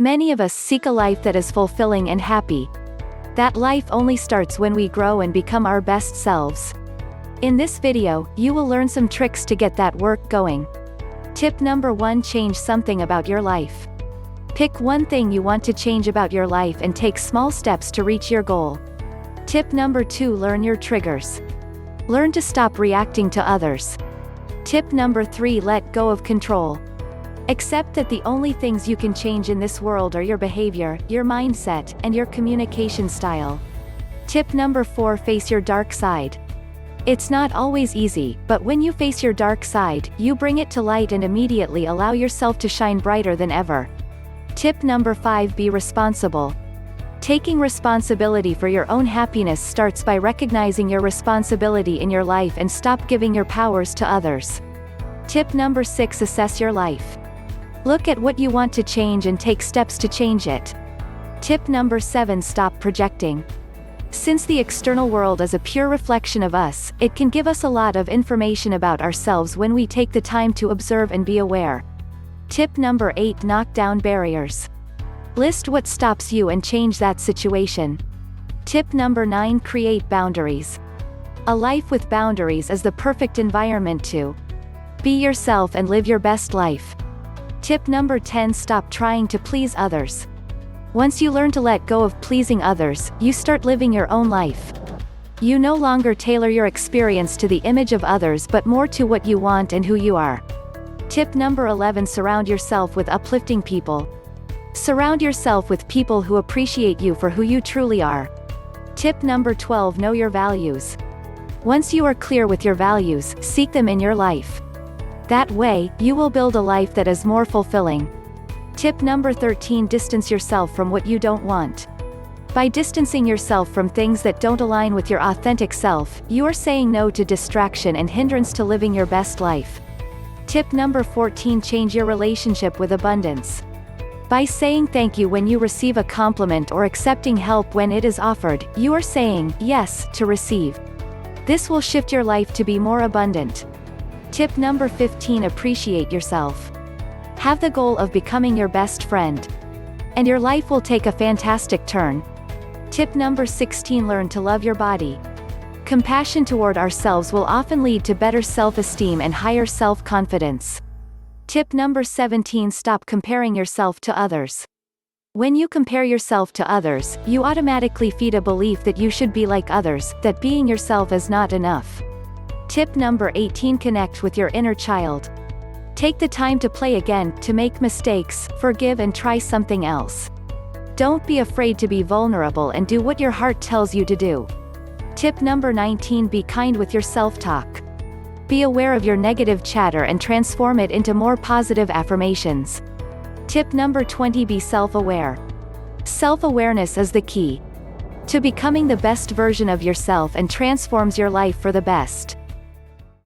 Many of us seek a life that is fulfilling and happy. That life only starts when we grow and become our best selves. In this video, you will learn some tricks to get that work going. Tip number 1: change something about your life. Pick one thing you want to change about your life and take small steps to reach your goal. Tip number 2: learn your triggers. Learn to stop reacting to others. Tip number 3: let go of control. Accept that the only things you can change in this world are your behavior, your mindset, and your communication style. Tip number 4: face your dark side. It's not always easy, but when you face your dark side, you bring it to light and immediately allow yourself to shine brighter than ever. Tip number 5: be responsible. Taking responsibility for your own happiness starts by recognizing your responsibility in your life and stop giving your powers to others. Tip number 6: assess your life. Look at what you want to change and take steps to change it. Tip number 7: stop projecting. Since the external world is a pure reflection of us, it can give us a lot of information about ourselves when we take the time to observe and be aware. Tip number 8: knock down barriers. List what stops you and change that situation. Tip number 9: create boundaries. A life with boundaries is the perfect environment to be yourself and live your best life. Tip number 10: stop trying to please others. Once you learn to let go of pleasing others, you start living your own life. You no longer tailor your experience to the image of others but more to what you want and who you are. Tip number 11: surround yourself with uplifting people. Surround yourself with people who appreciate you for who you truly are. Tip number 12: know your values. Once you are clear with your values, seek them in your life. That way, you will build a life that is more fulfilling. Tip number 13: distance yourself from what you don't want. By distancing yourself from things that don't align with your authentic self, you are saying no to distraction and hindrance to living your best life. Tip number 14: change your relationship with abundance. By saying thank you when you receive a compliment or accepting help when it is offered, you are saying yes to receive. This will shift your life to be more abundant. Tip number 15: appreciate yourself. Have the goal of becoming your best friend, and your life will take a fantastic turn. Tip number 16: learn to love your body. Compassion toward ourselves will often lead to better self-esteem and higher self-confidence. Tip number 17: stop comparing yourself to others. When you compare yourself to others, you automatically feed a belief that you should be like others, that being yourself is not enough. Tip number 18: connect with your inner child. Take the time to play again, to make mistakes, forgive and try something else. Don't be afraid to be vulnerable and do what your heart tells you to do. Tip number 19: be kind with your self-talk. Be aware of your negative chatter and transform it into more positive affirmations. Tip number 20: be self-aware. Self-awareness is the key to becoming the best version of yourself and transforms your life for the best.